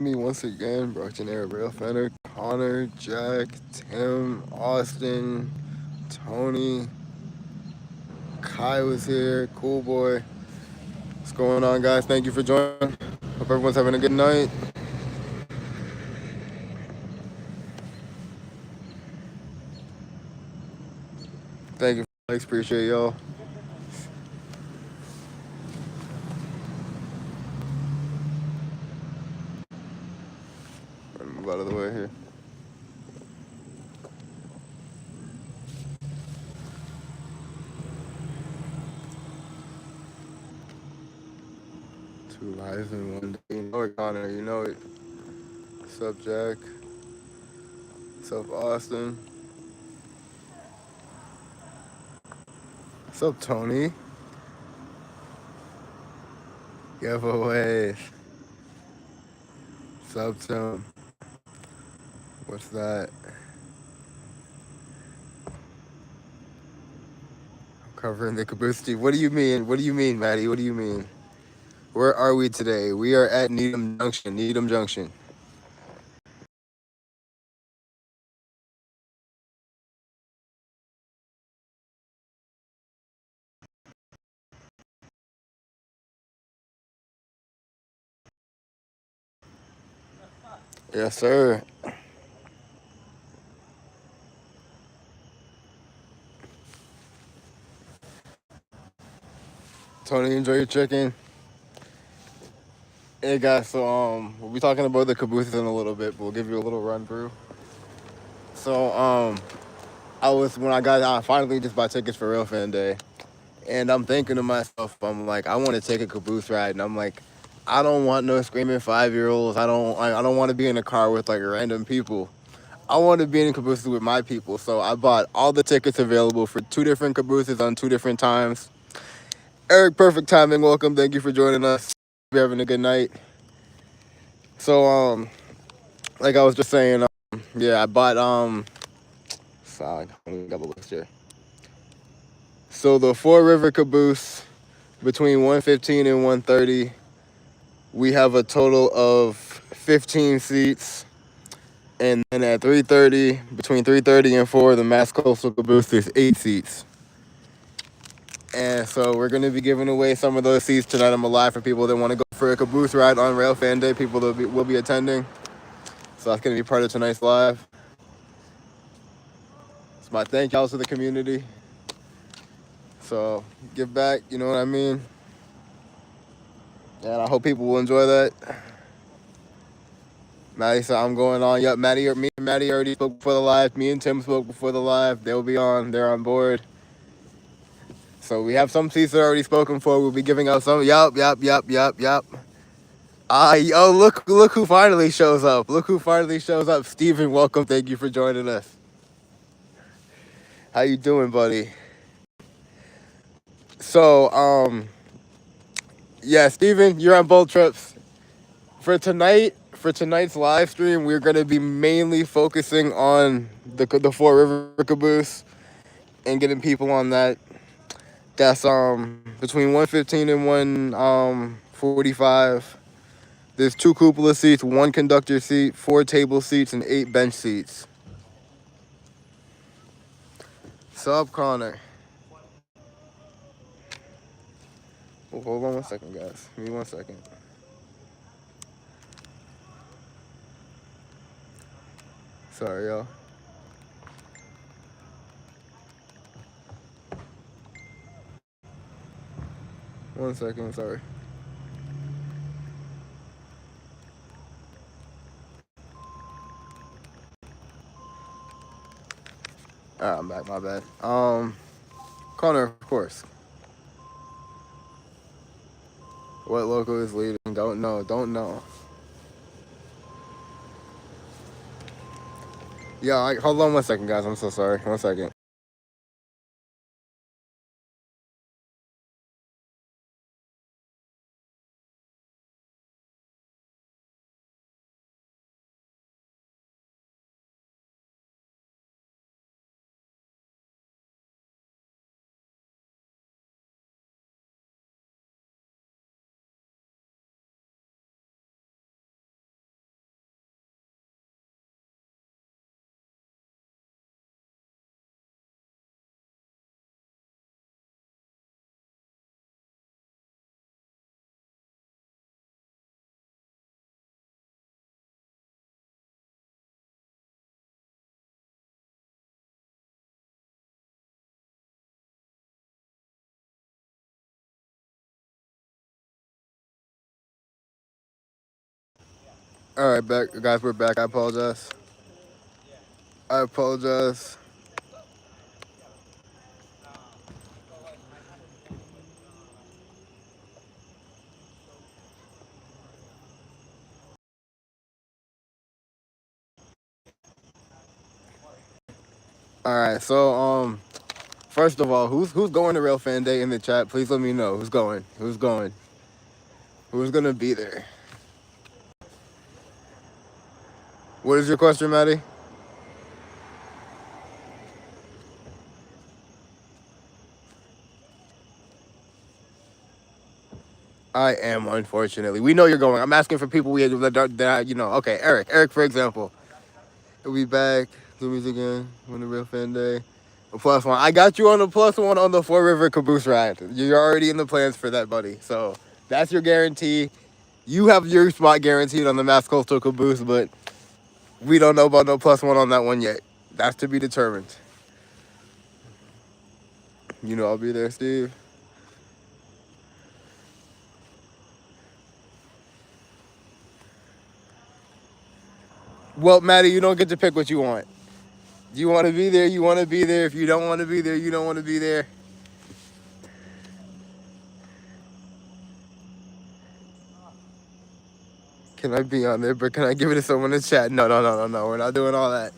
Me once again, Brockton Rail Fender, Connor, Jack, Tim, Austin, Tony, Kai was here, Cool Boy. What's going on, guys? Thank you for joining. Hope everyone's having a good night. Thank you for likes, appreciate y'all. Move out of the way here. Two lives in one day. You know it, Connor. You know it. What's up, Jack? What's up, Austin? What's up, Tony? Giveaways. What's up, Tim? What's that? I'm covering the Caboose. What do you mean? What do you mean, Maddie? What do you mean? Where are we today? We are at Needham Junction. Needham Junction. Yes, sir. Tony, enjoy your chicken. Hey guys, so we'll be talking about the cabooses in a little bit, but we'll give you a little run through. So I finally just bought tickets for Real Fan Day, and I'm thinking to myself, I'm like, I want to take a caboose ride, and I'm like, I don't want no screaming 5-year-olds. I don't want to be in a car with like random people. I want to be in cabooses with my people. So I bought all the tickets available for 2 different cabooses on 2 different times. Eric, perfect timing. Welcome. Thank you for joining us. We're having a good night. So like I was just saying, yeah, I bought sorry, let me double list here. So the Four River Caboose between 115 and 130, we have a total of 15 seats. And then at 3:30, between 3:30 and 4, the Mass Coastal Caboose, there's 8 seats. And so we're going to be giving away some of those seats tonight. I'm alive for people that want to go for a caboose ride on Rail Fan Day. People that will be attending. So that's going to be part of tonight's live. It's my thank y'all to the community. So give back, you know what I mean? And I hope people will enjoy that. Maddie said I'm going on. Yep, me and Maddie already spoke before the live. Me and Tim spoke before the live. They'll be on. They're on board. So we have some seats that are already spoken for. We'll be giving out some. Yup. Oh, look who finally shows up. Look who finally shows up. Steven, welcome. Thank you for joining us. How you doing, buddy? So, yeah, Steven, you're on both trips. For tonight's live stream, we're gonna be mainly focusing on the Four River Caboose and getting people on that. That's between 115 and 145. There's 2 cupola seats, 1 conductor seat, 4 table seats, and 8 bench seats. Sup, Connor? Oh, hold on one second, guys. Give me 1 second. Sorry, y'all. 1 second, sorry. Alright, I'm back, my bad. Connor, of course. What local is leading? Don't know. Yeah, hold on 1 second, guys. I'm so sorry. 1 second. All right, back guys, we're back. I apologize. I apologize. All right, so first of all, who's going to Real Fan Day in the chat? Please let me know who's going. Who's going? Who's gonna be there? What is your question, Maddie? I am, unfortunately. We know you're going. I'm asking for people that you know. Okay, Eric. Eric, for example, he'll be back. Do music again. Win the Real Fan Day. A +1. I got you on the +1 on the Four River Caboose ride. You're already in the plans for that, buddy. So that's your guarantee. You have your spot guaranteed on the Mass Coastal Caboose, but we don't know about no +1 on that one yet. That's to be determined. You know I'll be there, Steve. Well, Maddie, you don't get to pick what you want. You want to be there, you want to be there. If you don't want to be there, you don't want to be there. Can I be on there? But can I give it to someone in chat? No, no, no, no, no. We're not doing all that.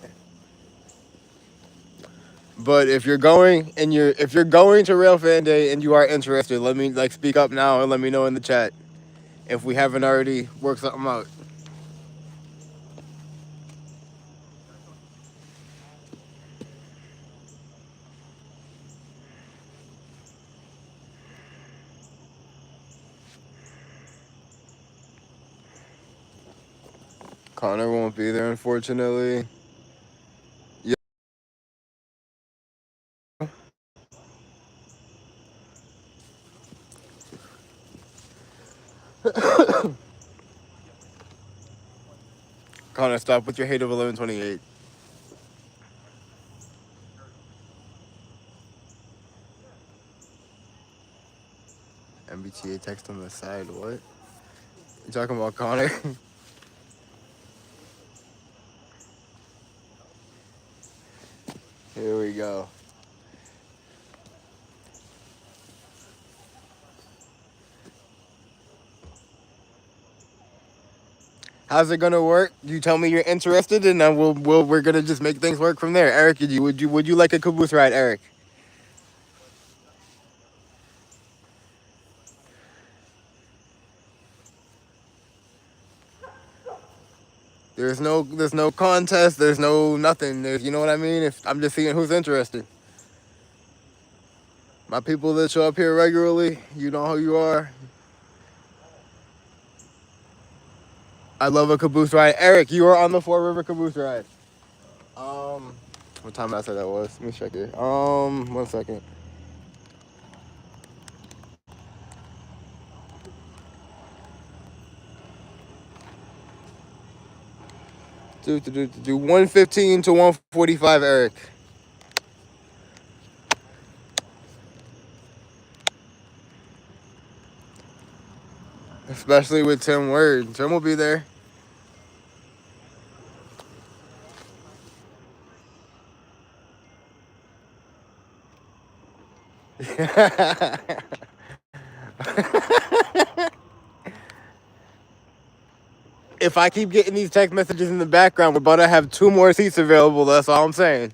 But if you're going and if you're going to Rail Fan Day and you are interested, let me speak up now and let me know in the chat if we haven't already worked something out. Connor won't be there, unfortunately. Yeah. Connor, stop with your hate of 1128. MBTA text on the side. What? You talking about Connor? Here we go. How's it gonna work? You tell me you're interested, and then we're gonna just make things work from there. Eric, would you like a caboose ride, Eric? There's no contest. There's no nothing. You know what I mean? If I'm just seeing who's interested. My people that show up here regularly, you know who you are. I love a caboose ride. Eric, you are on the Four River Caboose ride. What time did I say that was? Let me check it. 1 second. Do 115 to 145, Eric. Especially with Tim Word. Tim will be there. If I keep getting these text messages in the background, we're about to have 2 more seats available. That's all I'm saying.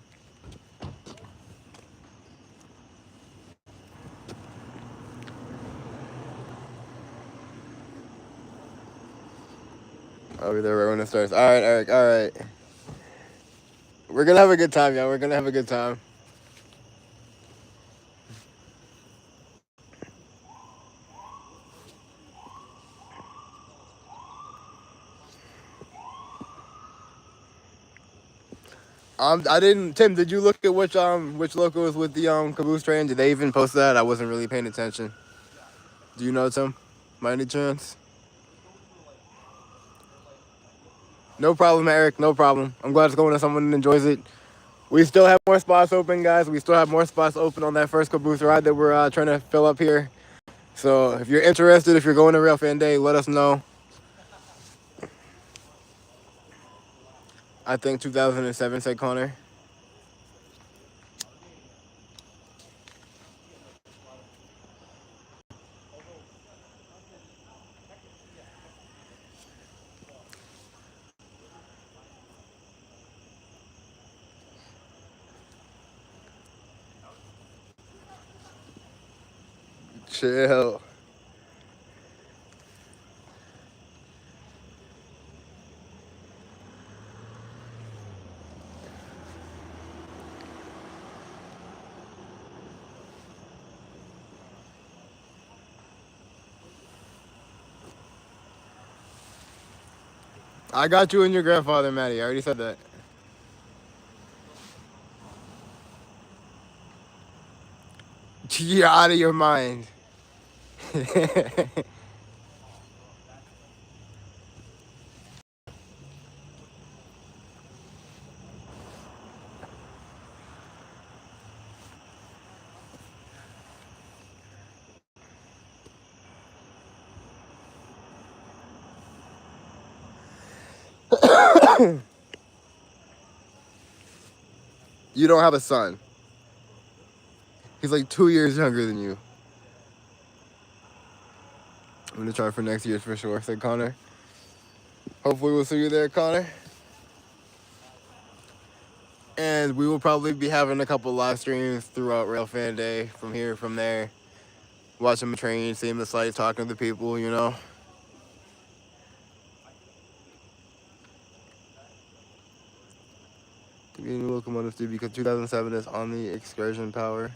I'll be there right when it starts. All right, Eric. All right. We're gonna have a good time, y'all. We're gonna have a good time. I didn't. Tim, did you look at which local was with the caboose train? Did they even post that? I wasn't really paying attention. Do you know, Tim? By any chance? No problem, Eric. No problem. I'm glad it's going to someone that enjoys it. We still have more spots open, guys. We still have more spots open on that first caboose ride that we're trying to fill up here. So if you're interested, if you're going to Rail Fan Day, let us know. I think 2007, said Connor. Chill. I got you and your grandfather, Maddie. I already said that. You're out of your mind. You don't have a son. He's like 2 years younger than you. I'm gonna try for next year for sure, said Connor. Hopefully we'll see you there, Connor. And we will probably be having a couple live streams throughout Rail Fan Day from here, from there. Watching the train, seeing the sights, talking to the people, you know. To be a new locomotive too, because 2007 is on the excursion power.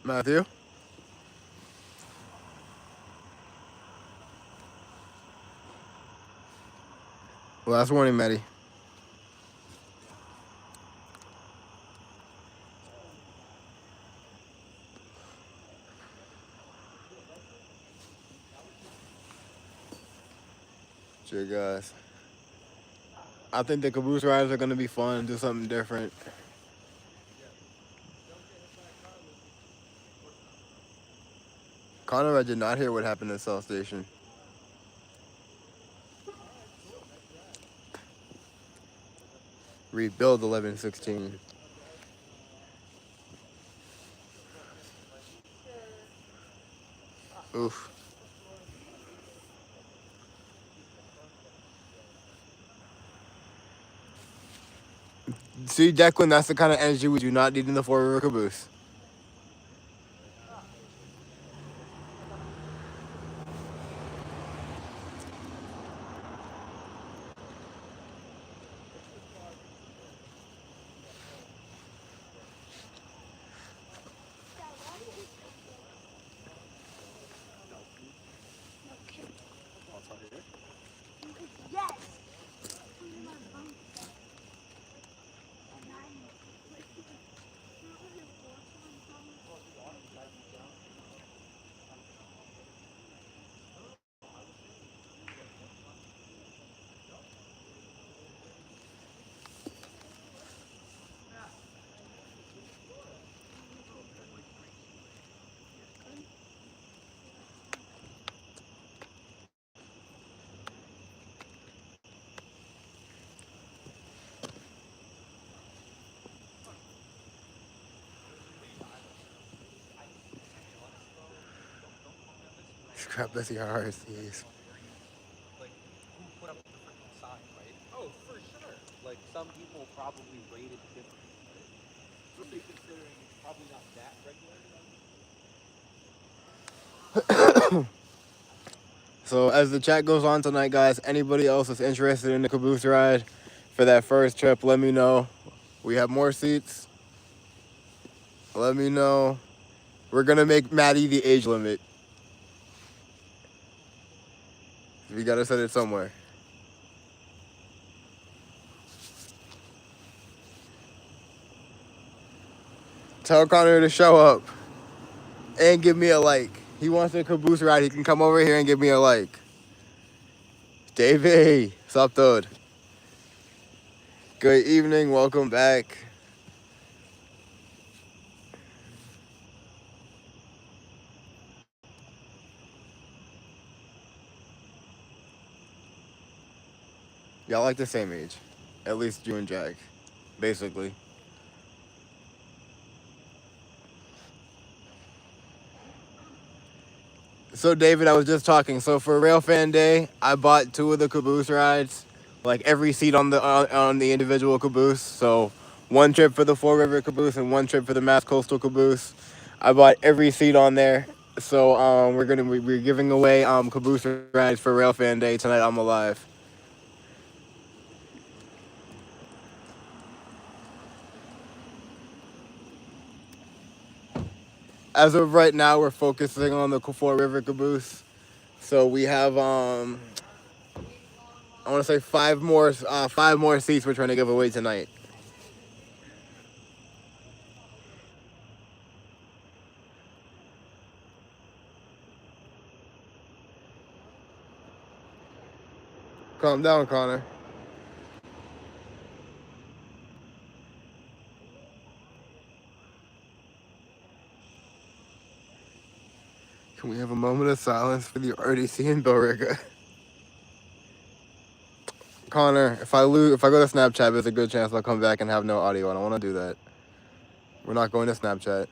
Matthew? Last warning, Maddie. Sure, guys. I think the Caboose rides are going to be fun, do something different. Connor, I did not hear what happened at South Station. Rebuild 1116. Oof. See, Declan, that's the kind of energy we do not need in the Four River Caboose. Scrap Bessie RCs. Like, who put up the freaking sign, right? Oh, for sure. Like, some people probably rate it differently, right? Especially considering it's probably not that regular. So as the chat goes on tonight, guys, anybody else is interested in the Caboose ride for that first trip, let me know. We have more seats. Let me know. We're gonna make Maddie the age limit. We gotta set it somewhere. Tell Connor to show up and give me a like. he wants a caboose ride, he can come over here and give me a like. Davey, what's up, dude? Good evening, welcome back. Y'all like the same age. At least you and Jack, basically. So David, I was just talking. So for Railfan Day, I bought two of the caboose rides, like every seat on the individual caboose. So one trip for the Four River caboose and one trip for the Mass Coastal caboose. I bought every seat on there. So we're giving away caboose rides for Railfan Day tonight. I'm alive. As of right now, we're focusing on the Four River caboose. So we have I want to say five more seats we're trying to give away tonight. Calm down, Connor. Can we have a moment of silence for the RDC and Billrica? Connor, if I go to Snapchat, there's a good chance I'll come back and have no audio. I don't want to do that. We're not going to Snapchat.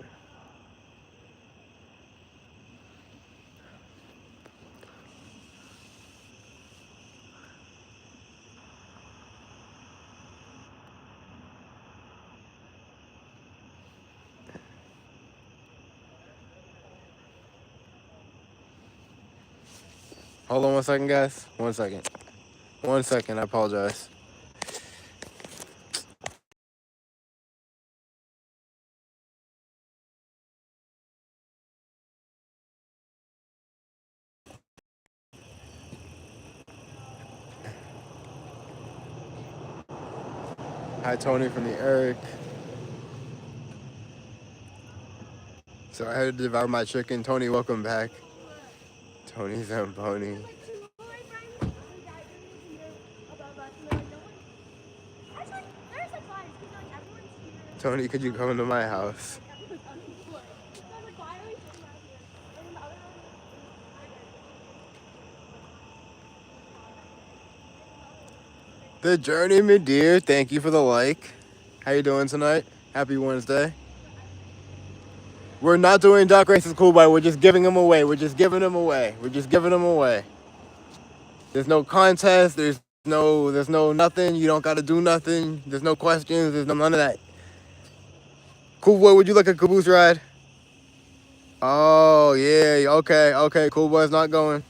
Hold on 1 second, guys. 1 second. 1 second. I apologize. Hi, Tony from the Eric. So I had to devour my chicken. Tony, welcome back. Tony Zamboni. Tony, could you come into my house? The Journey, my dear. Thank you for the like. How you doing tonight? Happy Wednesday. We're not doing duck races, cool boy. We're just giving them away. We're just giving them away. We're just giving them away. There's no contest. There's no nothing. You don't gotta do nothing. There's no questions. There's none of that. Cool boy, would you like a caboose ride? Oh yeah. Okay. Okay. Cool boy's not going.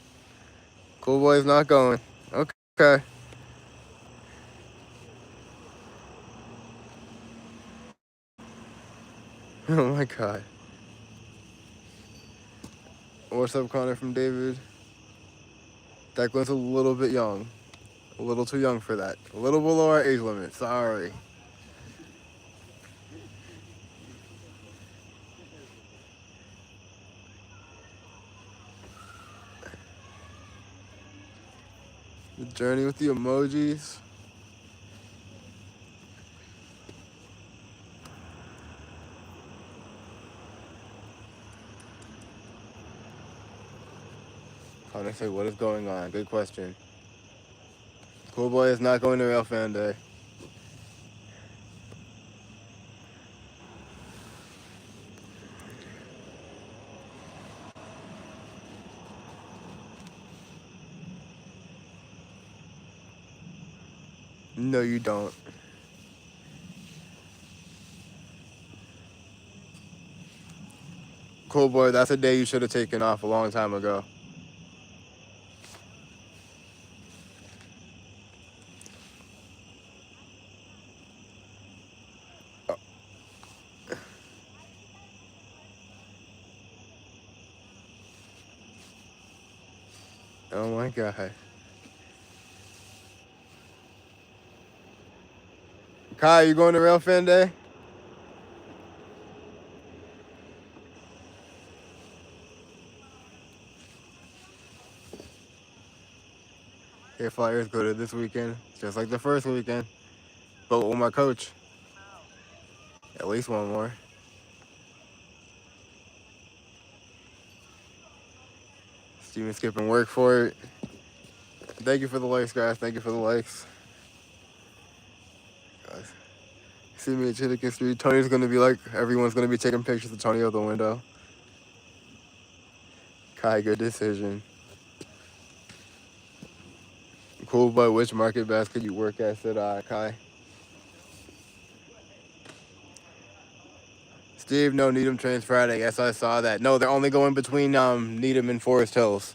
Cool boy's not going. Okay. Oh my god. What's up, Connor from David? Declan's a little bit young. A little too young for that. A little below our age limit. Sorry. The journey with the emojis. Connor say, what is going on? Good question. Cool boy is not going to Rail Fan Day. No, you don't. Cool boy, that's a day you should have taken off a long time ago. Oh my god. Kai, you going to Rail Fan Day? Hey, Flyers go to this weekend, just like the first weekend. But with my coach, at least one more. Steven skipping work for it. Thank you for the likes, guys. Thank you for the likes. Guys. See me at Chittenden Street. Tony's gonna be like, everyone's gonna be taking pictures of Tony out the window. Kai, good decision. Cool, but which market basket you work at? Said Kai. Steve, no Needham trains Friday. Yes, I saw that. No, they're only going between Needham and Forest Hills.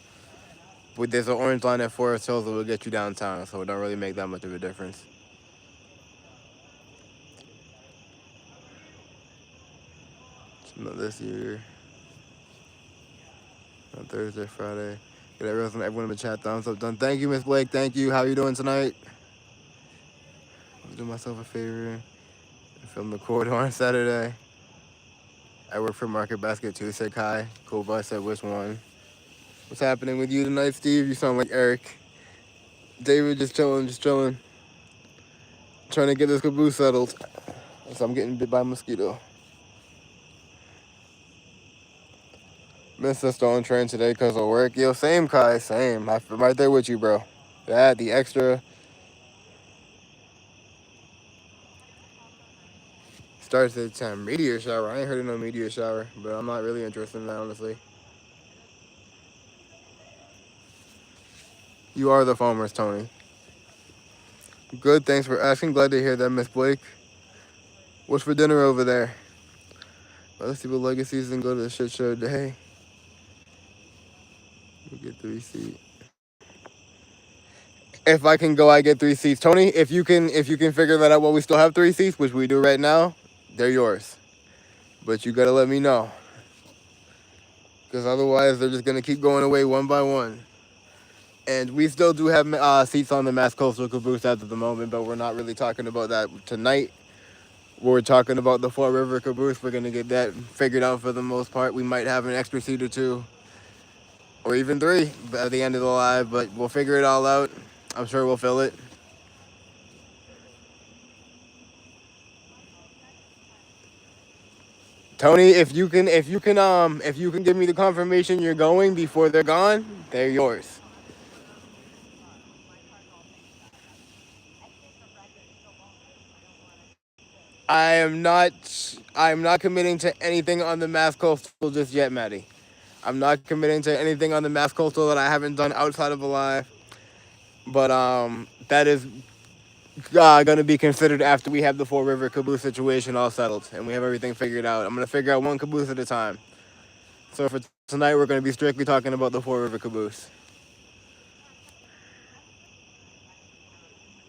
But there's an orange line at Forest Hills that will get you downtown, so it don't really make that much of a difference. Not this year. On Thursday, Friday. Get everyone in the chat thumbs up done. Thank you, Miss Blake. Thank you. How you doing tonight? I'll do myself a favor. Film the corridor on Saturday. I work for Market Basket too, said Kai. Cool, but I said which one. What's happening with you tonight, Steve? You sound like Eric. David, just chilling, just chilling. Trying to get this caboose settled. So I'm getting bit by a mosquito. Missed the stolen train today because of work. Yo, same, Kai, same. I'm right there with you, bro. That, the extra. Starts at 10. Meteor shower. I ain't heard of no meteor shower, but I'm not really interested in that, honestly. You are the farmers, Tony. Good, thanks for asking. Glad to hear that, Miss Blake. What's for dinner over there? Let's see what legacies and go to the shit show day. We get 3 seats. If I can go, I get 3 seats. Tony, if you can figure that out while we still have 3 seats, which we do right now, they're yours. But you gotta let me know. Because otherwise they're just gonna keep going away one by one. And we still do have seats on the Mass Coastal Caboose at the moment, but we're not really talking about that tonight. We're talking about the Fort River Caboose. We're gonna get that figured out for the most part. We might have an extra seat or two, or even 3 at the end of the live, but we'll figure it all out. I'm sure we'll fill it. Tony, if you can give me the confirmation you're going before they're gone, they're yours. I am not I'm not committing to anything on the Mass Coastal just yet, Maddie. I'm not committing to anything on the Mass Coastal that I haven't done outside of a live. But that is gonna be considered after we have the Four River Caboose situation all settled and we have everything figured out. I'm gonna figure out one caboose at a time. So for tonight, we're gonna be strictly talking about the Four River Caboose.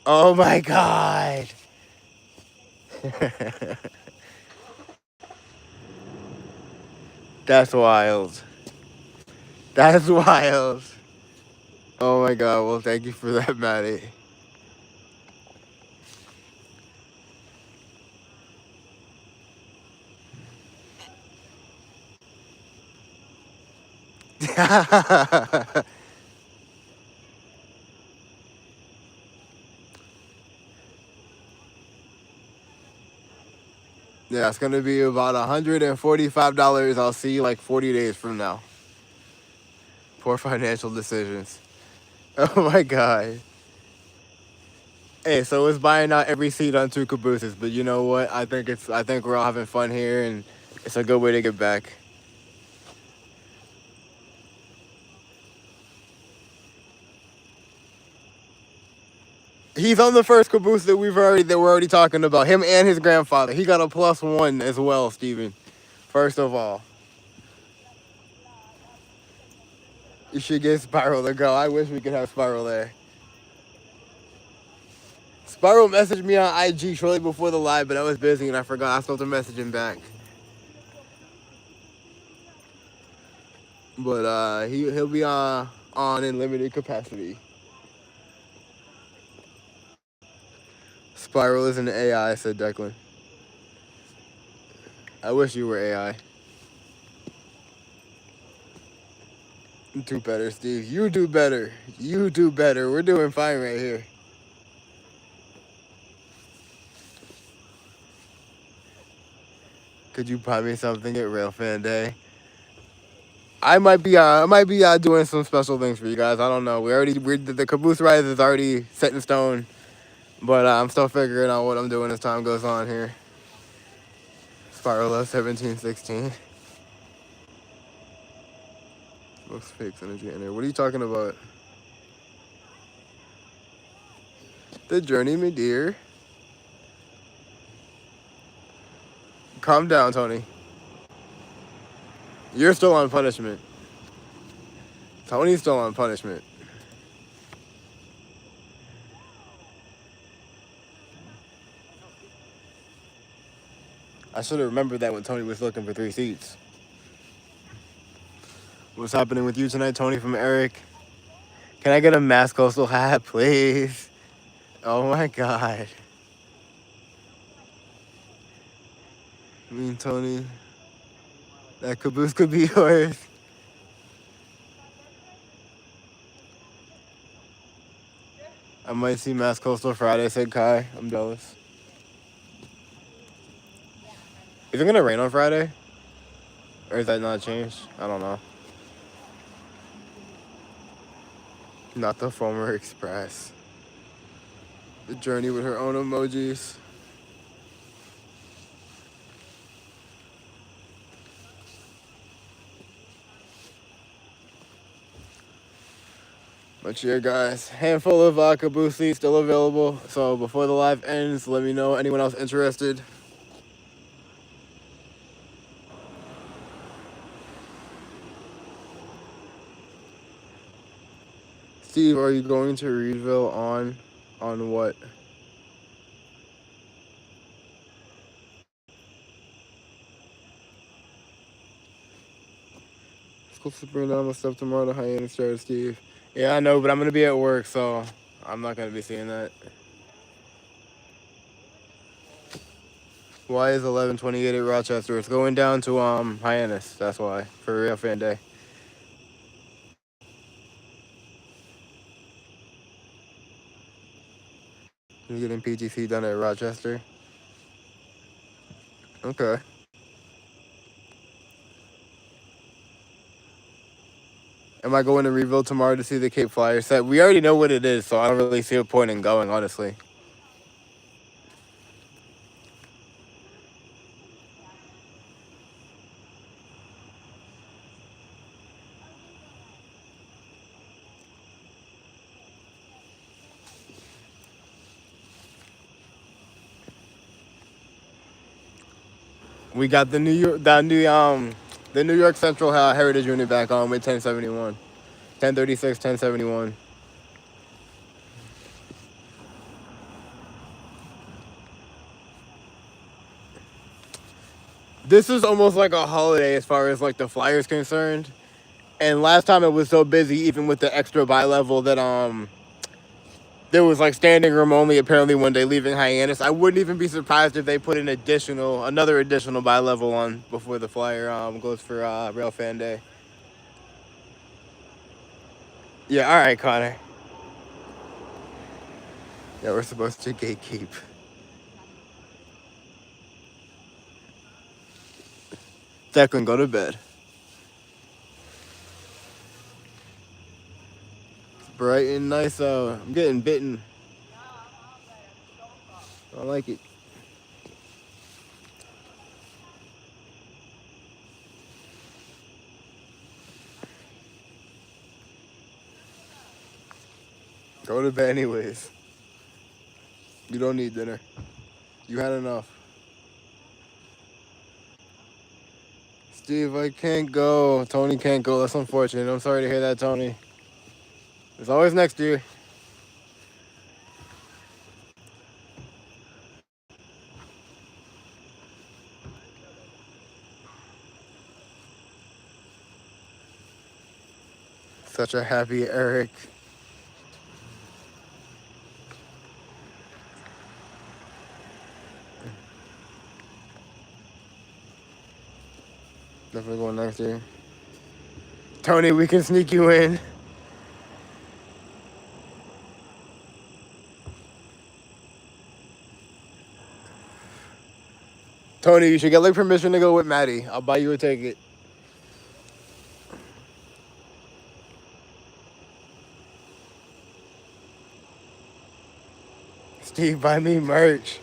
Oh my god. That's wild. That's wild. Oh my god. Well, thank you for that, Maddie. Yeah, it's gonna be about $145. I'll see you like 40 days from now. Poor financial decisions. Oh my god. Hey, so it's buying out every seat on 2 cabooses, but you know what? I think we're all having fun here, and it's a good way to get back. He's on the first caboose that we're already talking about. Him and his grandfather. He got a +1 as well, Steven. First of all, you should get Spiral to go. I wish we could have Spiral there. Spiral messaged me on IG shortly before the live, but I was busy and I forgot. I still have to message him back. But he'll be on in limited capacity. Spiral isn't AI, said Declan. I wish you were AI. Do better, Steve. You do better. You do better. We're doing fine right here. Could you buy me something at Rail Fan Day? I might be doing some special things for you guys. I don't know. The Caboose ride is already set in stone, but I'm still figuring out what I'm doing as time goes on here. Spiral 1716. Most fake energy in there. What are you talking about? The journey, my dear. Calm down, Tony. You're still on punishment. Tony's still on punishment. I should have remembered that when Tony was looking for 3 seats. What's happening with you tonight, Tony from Eric? Can I get a Mass Coastal hat, please? Oh my god. Tony, that Caboose could be yours. I might see Mass Coastal Friday, said Kai. I'm jealous. Is it gonna rain on Friday? Or is that not changed? I don't know. Not the former Express. The journey with her own emojis. But yeah, guys, handful of Caboose seats still available. So before the live ends, let me know anyone else interested. Steve, are you going to Reedville on what? Supposed to bring down my stuff tomorrow to Hyannis Start, Steve. Yeah, I know, but I'm gonna be at work, so I'm not gonna be seeing that. Why is 11:28 at Rochester? It's going down to Hyannis. That's why for Real Fan Day. You're getting PGC done at Rochester. Okay. Am I going to Reedville tomorrow to see the Cape Flyer set? We already know what it is, so I don't really see a point in going, honestly. We got the New York Central Heritage unit back on with 1071, 1036, 1071. This is almost like a holiday as far as like the Flyers concerned. And last time it was so busy, even with the extra bi-level, that there was like standing room only apparently one day leaving Hyannis. I wouldn't even be surprised if they put another additional bi-level on before the Flyer goes for Rail Fan Day. Yeah, all right, Connor. Yeah, we're supposed to gatekeep. Declan, go to bed. It's bright and nice out. I'm getting bitten. I like it. Go to bed anyways. You don't need dinner. You had enough. Steve, I can't go. Tony can't go. That's unfortunate. I'm sorry to hear that, Tony. There's always next year. Such a happy Eric. Definitely going next year. Tony, we can sneak you in. Tony, you should get like permission to go with Maddie. I'll buy you a ticket. Steve, buy me merch.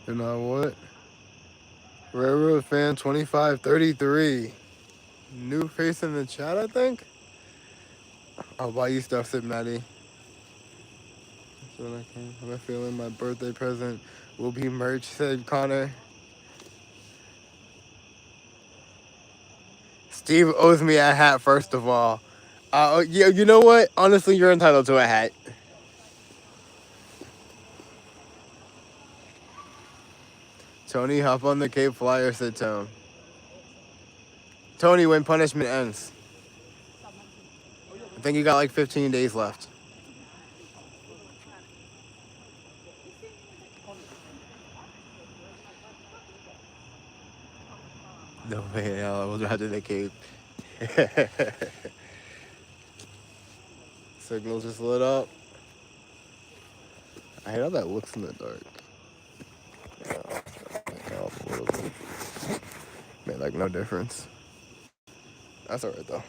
You know what? Railroad fan 2533. New face in the chat, I think. I'll buy you stuff, said Maddie. That's what I can. I'm feeling my birthday present will be merch, said Connor. Steve owes me a hat, first of all. Yeah, you know what? Honestly, you're entitled to a hat. Tony, hop on the Cape Flyer, said Tone. Tony, when punishment ends. I think you got like 15 days left. No way in hell I was rather the Cape. Signal just lit up. I hate how that looks in the dark. Off a little bit. Made like no difference. That's alright though.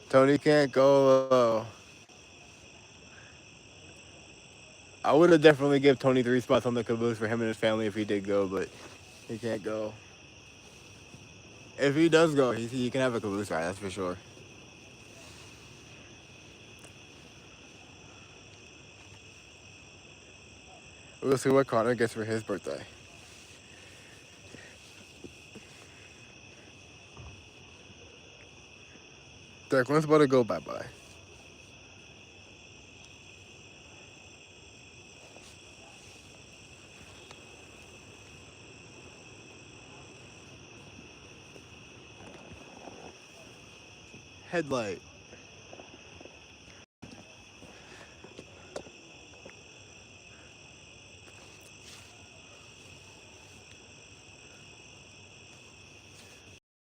Tony can't go low. I would have definitely give Tony 3 spots on the Caboose for him and his family if he did go, but he can't go. If he does go, he can have a Caboose ride, that's for sure. We'll see what Connor gets for his birthday. Declan's about to go bye-bye. Headlight.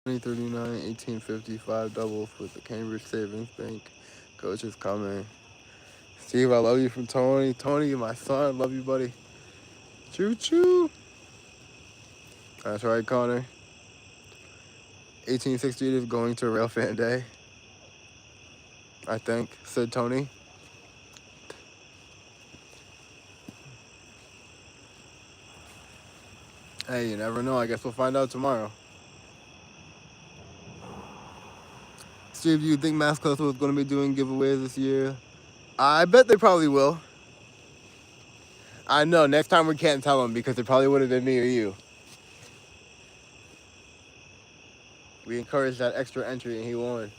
$39, 1855 double with the Cambridge Savings Bank. Coach is coming. Steve, I love you from Tony. Tony, my son, love you, buddy. Choo choo. That's right, Connor. 1868 is going to Rail Fan Day, I think, said Tony. Hey, you never know. I guess we'll find out tomorrow. Steve, do you think Mass Hustle is going to be doing giveaways this year? I bet they probably will. I know. Next time we can't tell them because it probably would have been me or you. We encouraged that extra entry and he won.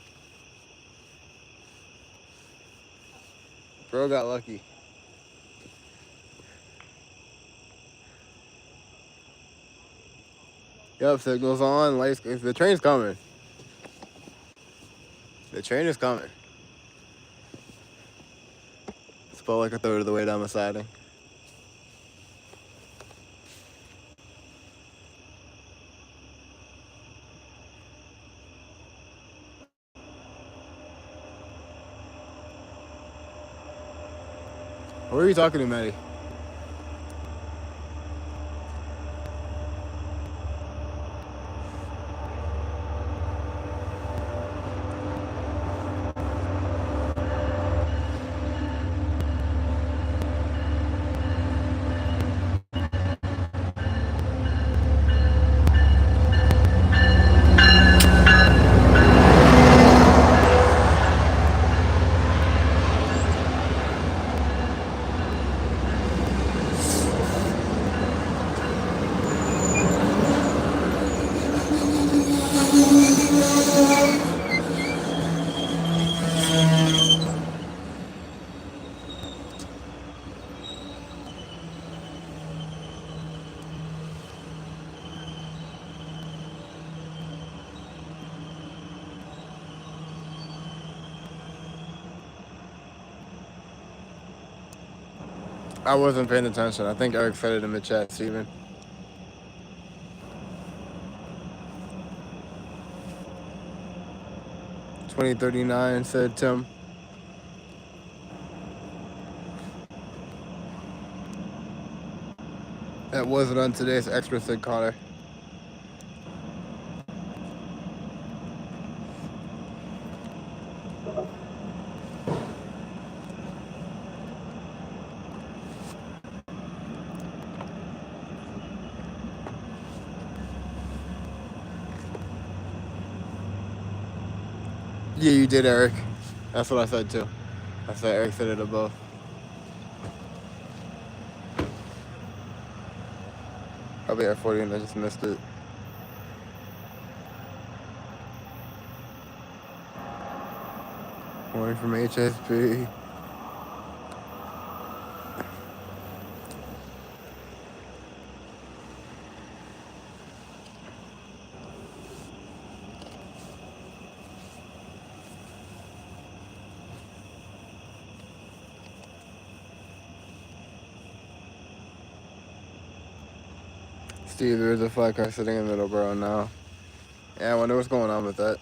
Bro got lucky. Yup, signals on. Lights. The train's coming. The train is coming. It's about like a third of the way down the siding. Where are you talking to, Maddie? I wasn't paying attention. I think Eric said it in the chat, Steven. 2039, said Tim. That wasn't on today's extra, said Connor. Yeah, you did, Eric. That's what I said too. I said Eric said it above. Probably at 40 and I just missed it. Morning from HSP. Steve, there's a flat car sitting in Middleborough now. Yeah, I wonder what's going on with that.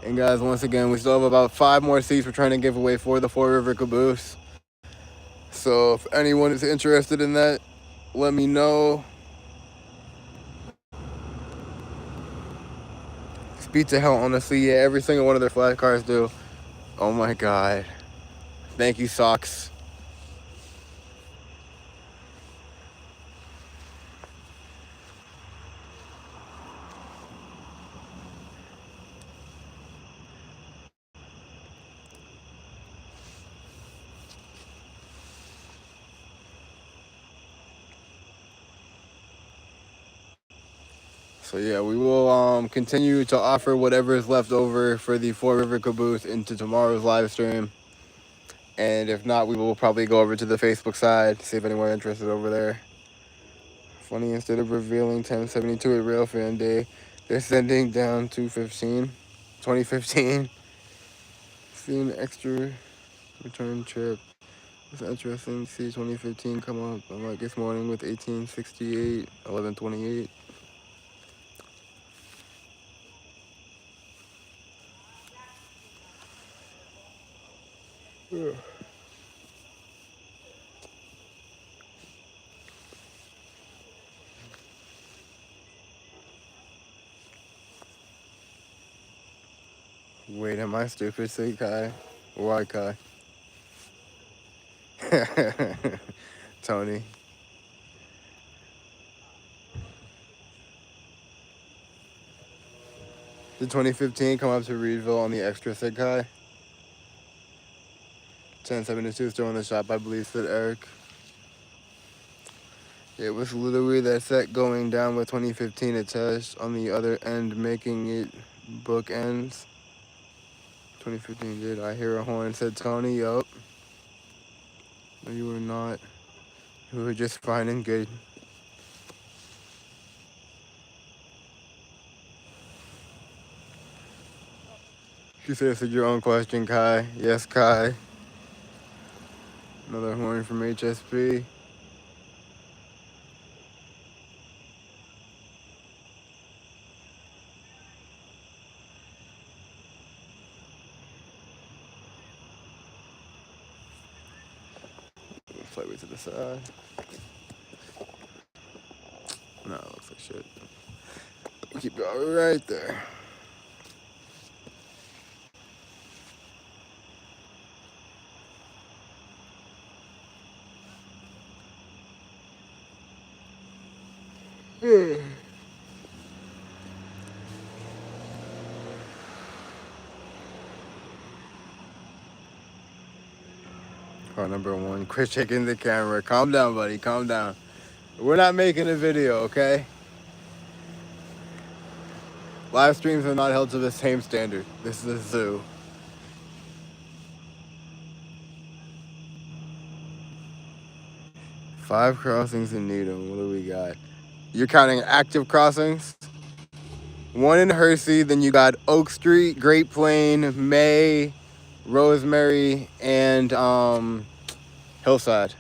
And guys, once again, we still have about 5 more seats we're trying to give away for the Four River Caboose. So if anyone is interested in that, let me know. Speed to hell, honestly. Yeah, every single one of their flat cars do. Oh my God. Thank you, Socks. So yeah, we will continue to offer whatever is left over for the Four River Caboose into tomorrow's live stream. And if not, we will probably go over to the Facebook side, see if anyone's interested over there. Funny, instead of revealing 1072 at Railfan Day, they're sending down 2015. Seeing extra return trip. It's interesting to see 2015 come up. I'm like this morning with 1868, 1128. Wait, am I stupid? Say Kai. Why Kai? Tony. Did 2015 come up to Reedville on the extra, said Kai? 1072 still in the shop, I believe, said Eric. It was literally that set going down with 2015 attached on the other end, making it bookends. 2015 did. I hear a horn, said Tony. Yup. No, you were not. You were just fine and good. She said, answered your own question, Kai. Yes, Kai. Another horn from HSP. Slightly to the side. No, it looks like shit. Keep it right there. Car number 1. Quit shaking the camera. Calm down, buddy. Calm down. We're not making a video, okay? Live streams are not held to the same standard. This is a zoo. Five crossings in Needham. What do we got? You're counting active crossings? 1 in Hersey, then you got Oak Street, Great Plain, May, Rosemary, and Hillside.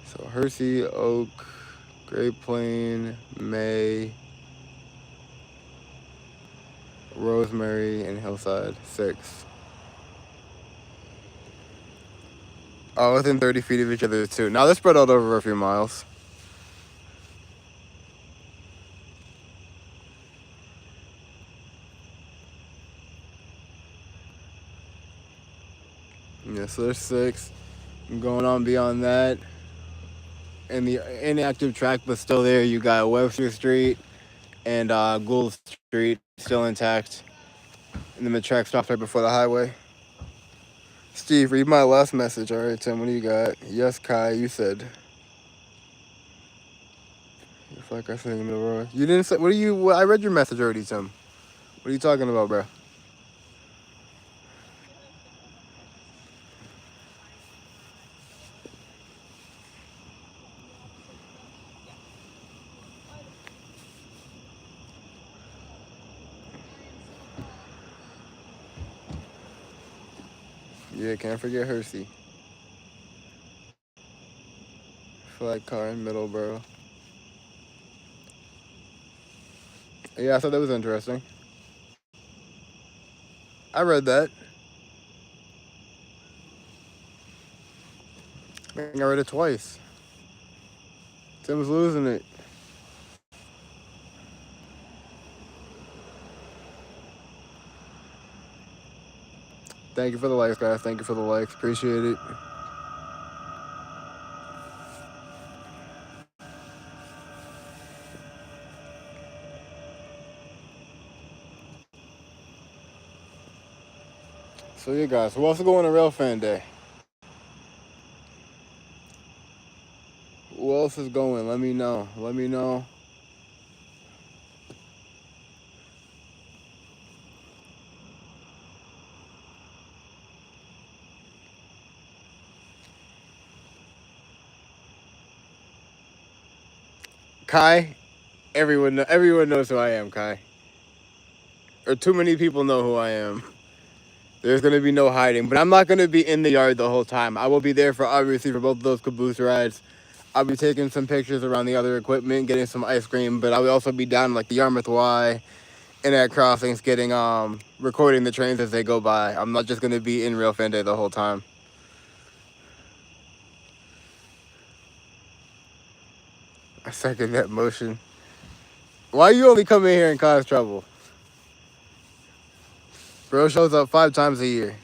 So Hersey, Oak, Great Plain, May, Rosemary, and Hillside. 6. Oh, within 30 feet of each other too. Now they're spread out over a few miles. Yeah, so there's 6. Going on beyond that, in the inactive track but still there, you got Webster Street and Gould Street still intact. And then the track stops right before the highway. Steve, read my last message. All right, Tim, what do you got? Yes, Kai, you said. It's like I said in the middle of the road. You didn't say. What are you? I read your message already, Tim. What are you talking about, bro? Yeah, can't forget Hersey. Flag car in Middleborough. Yeah, I thought that was interesting. I read that. I think I read it twice. Tim was losing it. Thank you for the likes, guys. Thank you for the likes. Appreciate it. So, yeah, guys, who else is going to Rail Fan Day? Who else is going? Let me know. Let me know. Kai, everyone knows who I am, Kai. Or too many people know who I am. There's gonna be no hiding, but I'm not gonna be in the yard the whole time. I will be there for obviously for both of those caboose rides. I'll be taking some pictures around the other equipment, getting some ice cream, but I will also be down like the Yarmouth Y and at crossings, getting recording the trains as they go by. I'm not just gonna be in Real Fan Day the whole time. I second that motion. Why you only come in here and cause trouble? Bro shows up 5 times a year.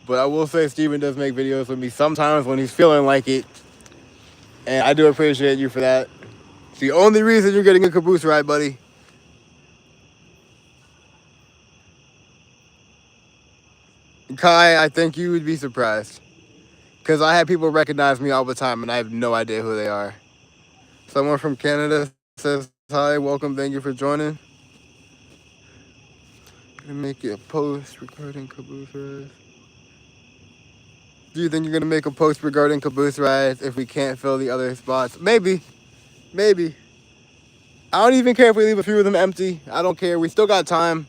But I will say Steven does make videos with me sometimes when he's feeling like it. And I do appreciate you for that. It's the only reason you're getting a caboose ride, buddy. Kai, I think you would be surprised. Because I have people recognize me all the time and I have no idea who they are. Someone from Canada says, hi, welcome, thank you for joining. Gonna make a post regarding caboose rides. Do you think you're gonna make a post regarding caboose rides if we can't fill the other spots? Maybe. Maybe. I don't even care if we leave a few of them empty. I don't care. We still got time.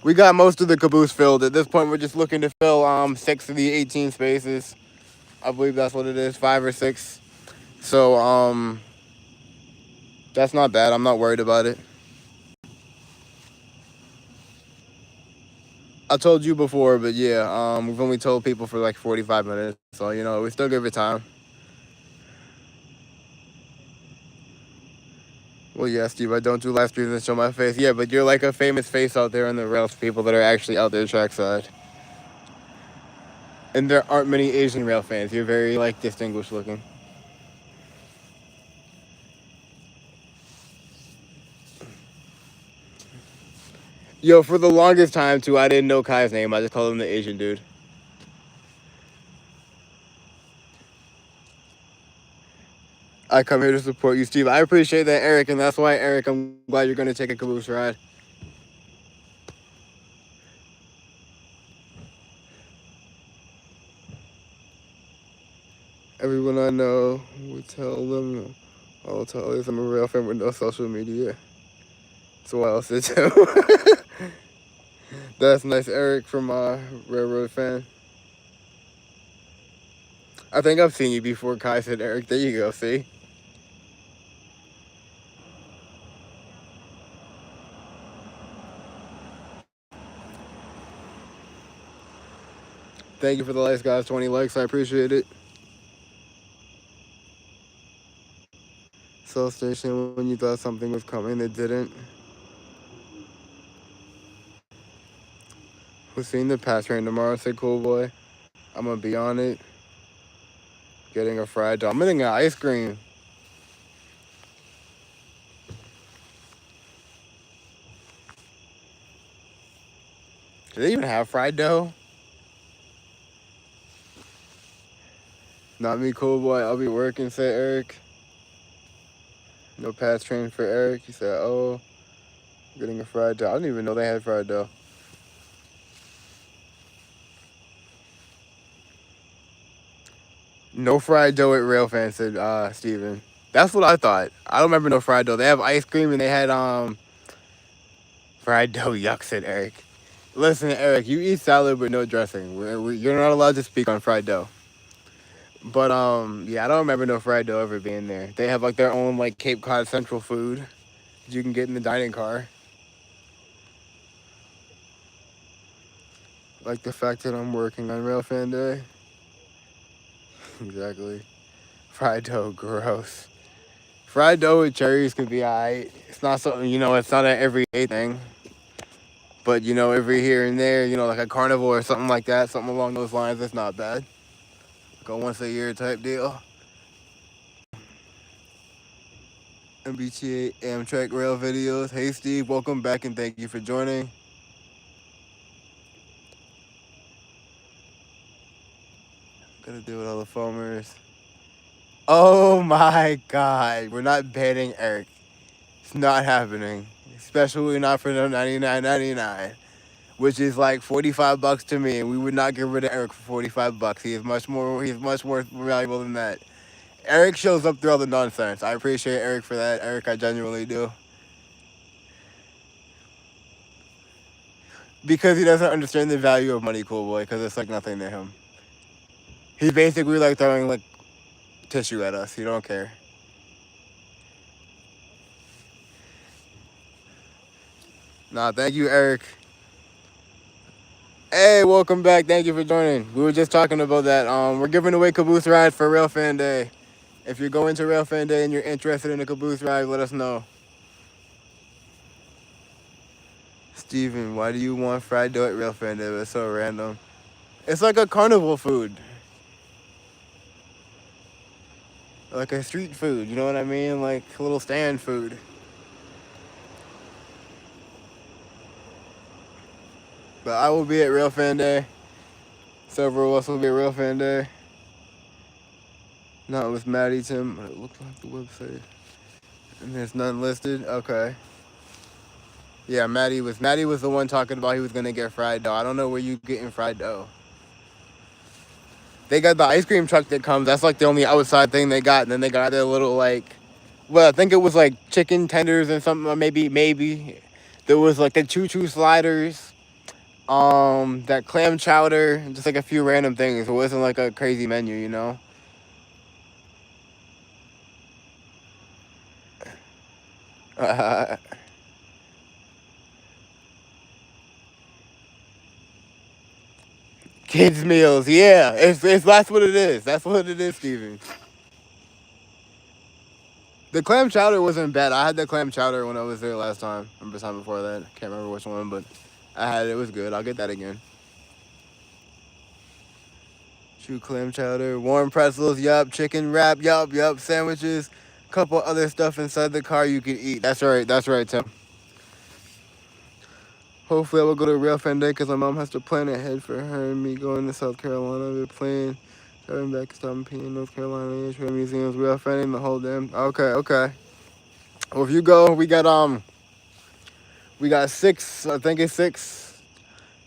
We got most of the caboose filled. At this point, we're just looking to fill 6 of the 18 spaces. I believe that's what it is, 5 or 6. So that's not bad. I'm not worried about it. I told you before, but yeah, we've only told people for like 45 minutes, so we still give it time. Well, yeah, Steve, I don't do live streams and show my face. Yeah, but you're like a famous face out there in the rails, people that are actually out there trackside. And there aren't many Asian rail fans. You're very like distinguished looking. Yo, for the longest time too, I didn't know Kai's name. I just called him the Asian dude. I come here to support you, Steve. I appreciate that, Eric, and that's why, Eric, I'm glad you're going to take a caboose ride. Everyone I know would tell them, I'll tell others I'm a real fan with no social media. So why else did too? That's nice, Eric from Railroad Fan. I think I've seen you before, Kai said Eric. There you go, see? Thank you for the likes, guys. 20 likes, I appreciate it. Soul Station, when you thought something was coming, it didn't. We're seeing the pass train tomorrow, said Cool Boy. I'm gonna be on it. Getting a fried dough. I'm getting an ice cream. Do they even have fried dough? Not me, Cool Boy. I'll be working, said Eric. No pass train for Eric. He said, oh, getting a fried dough. I didn't even know they had fried dough. No fried dough at Railfan, said Steven. That's what I thought. I don't remember no fried dough. They have ice cream and they had fried dough. Yuck, said Eric. Listen, Eric, you eat salad with no dressing. You're not allowed to speak on fried dough. But yeah, I don't remember no fried dough ever being there. They have like their own like Cape Cod Central food that you can get in the dining car. Like the fact that I'm working on Railfan Day. Exactly. Fried dough, gross. Fried dough with cherries could be alright. It's not something, it's not an everyday thing. But, every here and there, like a carnival or something like that, something along those lines, it's not bad. Go once a year type deal. MBTA Amtrak Rail videos. Hey, Steve, welcome back and thank you for joining. Gotta deal with all the foamers. Oh my god. We're not banning Eric. It's not happening. Especially not for the 99.99. Which is like $45 to me, and we would not get rid of Eric for $45. He's much more valuable than that. Eric shows up through all the nonsense. I appreciate Eric for that. Eric, I genuinely do. Because he doesn't understand the value of money, Cool Boy, because it's like nothing to him. He's basically like throwing like tissue at us. He don't care. Nah, thank you, Eric. Hey, welcome back. Thank you for joining. We were just talking about that. We're giving away Caboose ride for Rail Fan Day. If you're going to Rail Fan Day and you're interested in a Caboose ride, let us know. Steven, why do you want fried dough at Rail Fan Day? It's so random. It's like a carnival food. Like a street food, you know what I mean? Like a little stand food. But I will be at Rail Fan Day. Several of us will be at Rail Fan Day. Not with Maddie, Tim. It looks like the website. And there's none listed. Okay. Yeah, Maddie was the one talking about he was gonna get fried dough. I don't know where you getting fried dough. They got the ice cream truck that comes. That's like the only outside thing they got. And then they got their little like, well, I think it was like chicken tenders and something. Or maybe there was like the choo-choo sliders, that clam chowder, just like a few random things. It wasn't like a crazy menu, you know. Kids meals, yeah. It's that's what it is. That's what it is, Steven. The clam chowder wasn't bad. I had the clam chowder when I was there last time. Remember the time before that? Can't remember which one, but I had it. It was good. I'll get that again. True clam chowder, warm pretzels, yup, chicken wrap, yup, sandwiches, couple other stuff inside the car you can eat. That's right, Tim. Hopefully I will go to Rail Fan Day because my mom has to plan ahead for her and me going to South Carolina. We're playing, driving back to Stop in North Carolina, Trail Museums, Rail Fan Day, the whole damn. Okay. Well, if you go, we got six. I think it's six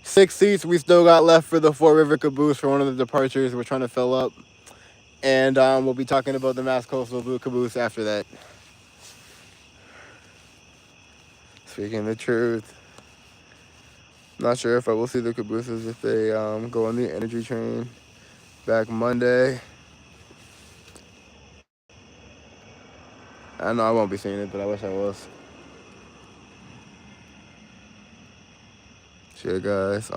seats we still got left for the Four River Caboose for one of the departures we're trying to fill up. And we'll be talking about the Mass Coastal Blue Caboose after that. Speaking the truth. Not sure if I will see the Cabooses if they go on the energy train back Monday. I know I won't be seeing it, but I wish I was. Shit, guys.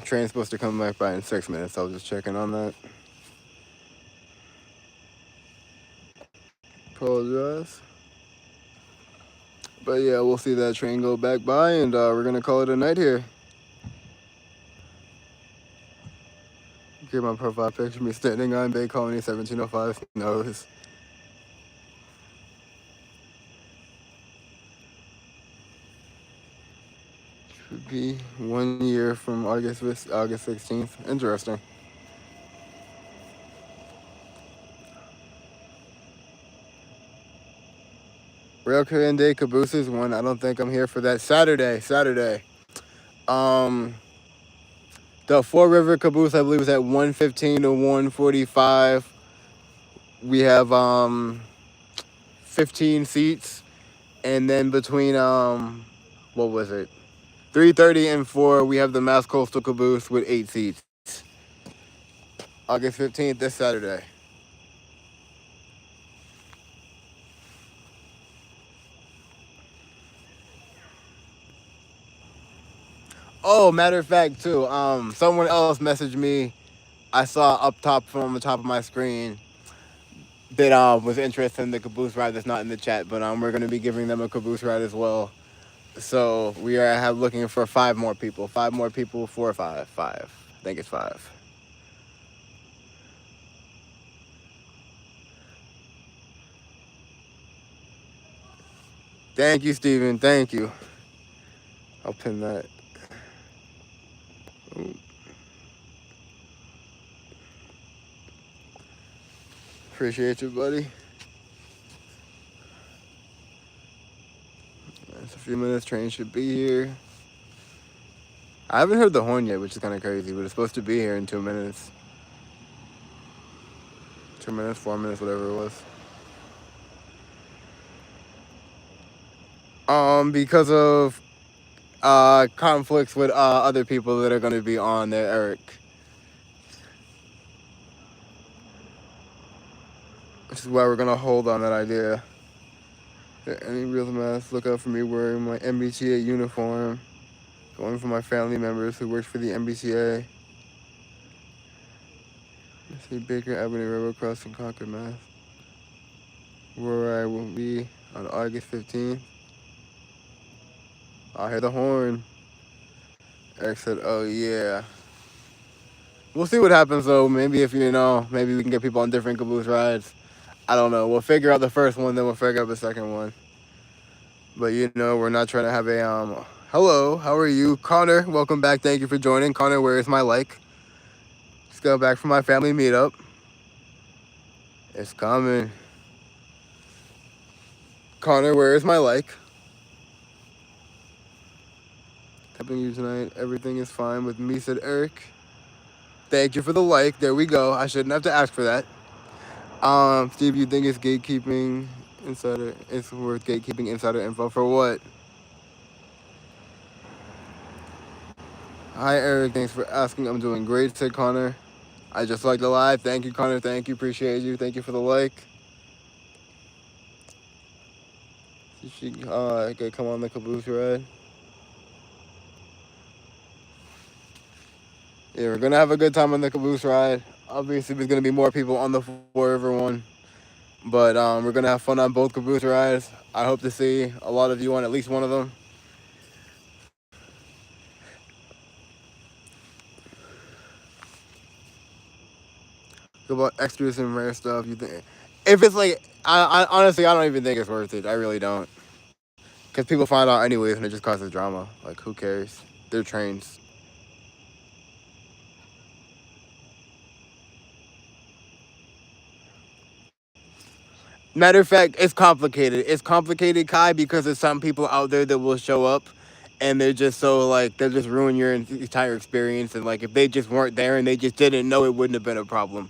Train's supposed to come back by in 6 minutes. I was just checking on that. Apologize. But yeah, we'll see that train go back by, and we're gonna call it a night here. Get my profile picture, me standing on Bay Colony 1705 nose. Should be 1 year from August 16th. Interesting. Rail Korean Day Cabooses one. I don't think I'm here for that. Saturday. Um, the Four River Caboose, I believe, is at 115 to 145. We have 15 seats, and then between what was it? 3:30 and 4, we have the Mass Coastal Caboose with 8 seats. August 15th, this Saturday. Oh, matter of fact, too, someone else messaged me. I saw up top from the top of my screen that was interested in the Caboose ride that's not in the chat, but we're going to be giving them a Caboose ride as well. So we are looking for 5 more people. 5 more people, 4 or 5. 5. I think it's 5. Thank you, Steven. Thank you. I'll pin that. Ooh. Appreciate you, buddy. It's a few minutes. Train should be here. I haven't heard the horn yet, which is kind of crazy, but it's supposed to be here in 2 minutes. 2 minutes, 4 minutes, whatever it was. Because of conflicts with other people that are going to be on there, Eric. Which is why we're going to hold on that idea. Any real mass, look out for me wearing my MBTA uniform. Going for my family members who work for the MBTA. I see Baker Avenue Railroad crossing Concord, Mass. Where I will be on August 15th. I'll hear the horn. Eric said, oh yeah. We'll see what happens though. Maybe if maybe we can get people on different Caboose rides. I don't know. We'll figure out the first one, then we'll figure out the second one. But we're not trying to have a hello, how are you? Connor, welcome back. Thank you for joining. Connor, where is my like? Just got back from my family meetup. It's coming. Connor, where is my like? Helping you tonight. Everything is fine with me, said Eric. Thank you for the like. There we go. I shouldn't have to ask for that. Steve, you think it's gatekeeping insider? It's worth gatekeeping insider info for what? Hi, Eric. Thanks for asking. I'm doing great, said Connor. I just liked the live. Thank you, Connor. Thank you. Appreciate you. Thank you for the like. She could come on the Caboose ride. Yeah, we're gonna have a good time on the Caboose ride. Obviously, there's gonna be more people on the Four River one, but we're gonna have fun on both Caboose rides. I hope to see a lot of you on at least one of them. About extras and rare stuff, you think? If it's like, I honestly, I don't even think it's worth it. I really don't, because people find out anyways, and it just causes drama. Like, who cares? They're trains. Matter of fact, it's complicated. It's complicated, Kai, because there's some people out there that will show up and they're just so like they'll just ruin your entire experience. And like if they just weren't there and they just didn't know, it wouldn't have been a problem.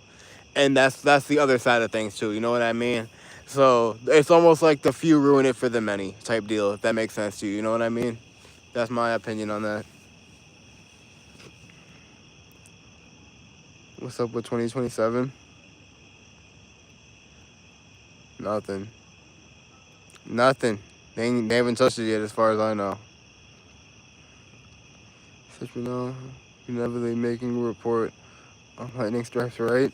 And that's the other side of things too. You know what I mean? So it's almost like the few ruin it for the many type deal. If that makes sense to you, you know what I mean? That's my opinion on that. What's up with 2027? Nothing. Nothing. They haven't touched it yet, as far as I know. Such you know, inevitably making a report on lightning strikes, right?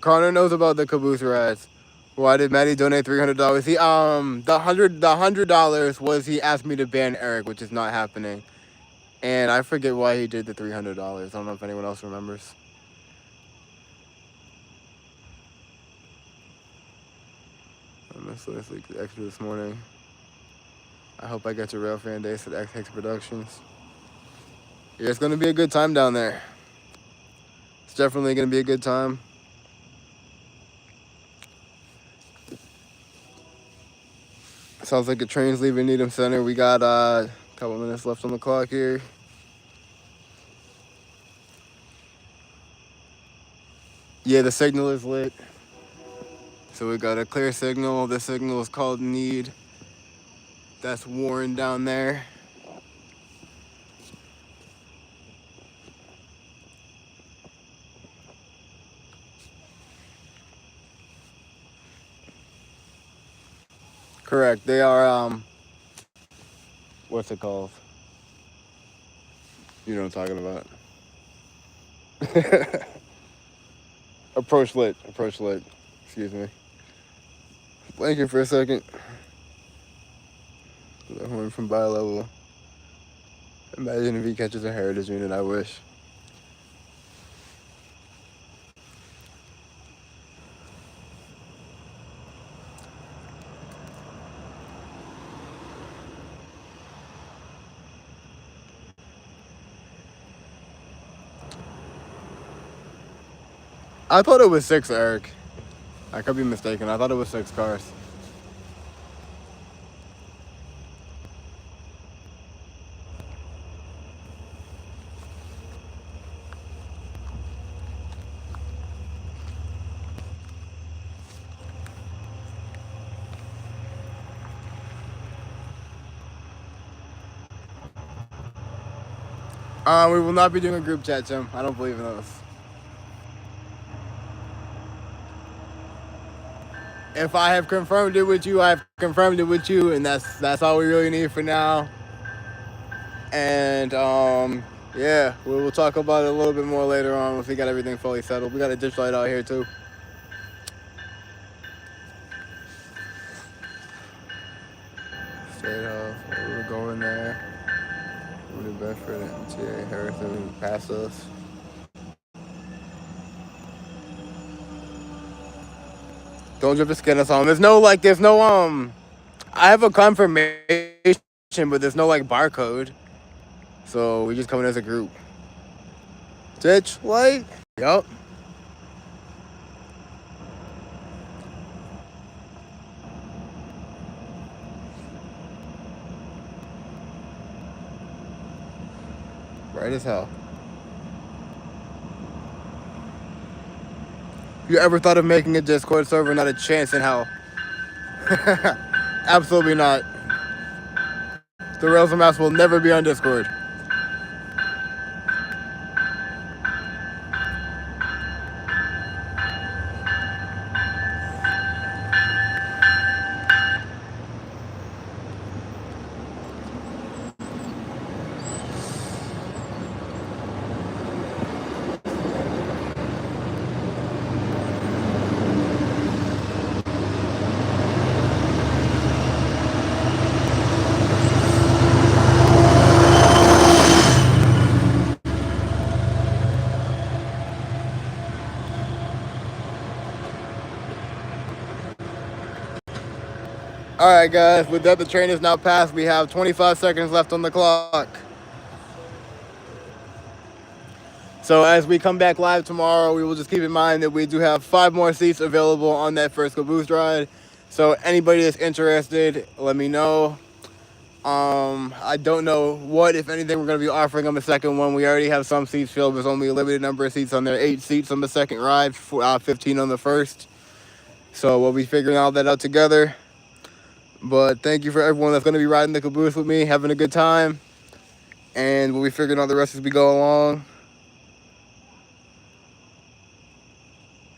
Connor knows about the Caboose rides. Why did Maddie donate $300? He the $100 was he asked me to ban Eric, which is not happening, and I forget why he did the $300. I don't know if anyone else remembers. Honestly, extra this morning. I hope I get to Railfan Days at X Productions. Yeah, it's gonna be a good time down there. It's definitely gonna be a good time. Sounds like a train's leaving Needham Center. We got a couple minutes left on the clock here. Yeah, the signal is lit. So we got a clear signal. The signal is called need. That's Warren down there. Correct. They are what's it called? You know what I'm talking about. Approach lit. Approach lit. Excuse me. Blanking for a second. The horn from bi-level. Imagine if he catches a heritage unit, I wish. I thought it was six, Eric. I could be mistaken. I thought it was six cars. We will not be doing a group chat, Tim. I don't believe in those. If I have confirmed it with you, I have confirmed it with you, and that's all we really need for now. And yeah, we will talk about it a little bit more later on once we got everything fully settled. We got a ditch light out here too. Straight off, we were going there. Rudy Bedford and T.A. Harrison passed us. Don't drift to skin us home. There's no I have a confirmation, but there's no like barcode. So we just coming as a group. Ditch light. Yup. Right as hell. You ever thought of making a Discord server? Not a chance in hell. Absolutely not. The Rails and Maps will never be on Discord. All right, guys. With that, the train is now passed. We have 25 seconds left on the clock. So as we come back live tomorrow, we will just keep in mind that we do have 5 more seats available on that first Caboose ride. So anybody that's interested, let me know. I don't know what, if anything, we're going to be offering on the second one. We already have some seats filled. There's only a limited number of seats on there. 8 seats on the second ride, 15 on the first. So we'll be figuring all that out together. But thank you for everyone that's going to be riding the Caboose with me, having a good time. And we'll be figuring out the rest as we go along.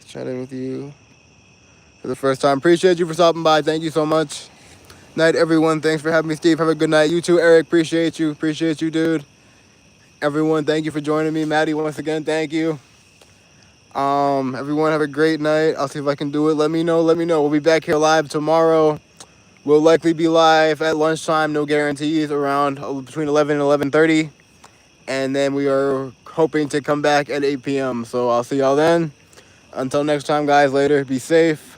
Chatting with you for the first time. Appreciate you for stopping by. Thank you so much. Night, everyone. Thanks for having me, Steve. Have a good night. You too, Eric. Appreciate you. Appreciate you, dude. Everyone, thank you for joining me. Maddie, once again, thank you. Everyone, have a great night. I'll see if I can do it. Let me know. Let me know. We'll be back here live tomorrow. We'll likely be live at lunchtime. No guarantees. Around between 11 and 11:30, and then we are hoping to come back at 8 p.m. So I'll see y'all then. Until next time, guys. Later. Be safe.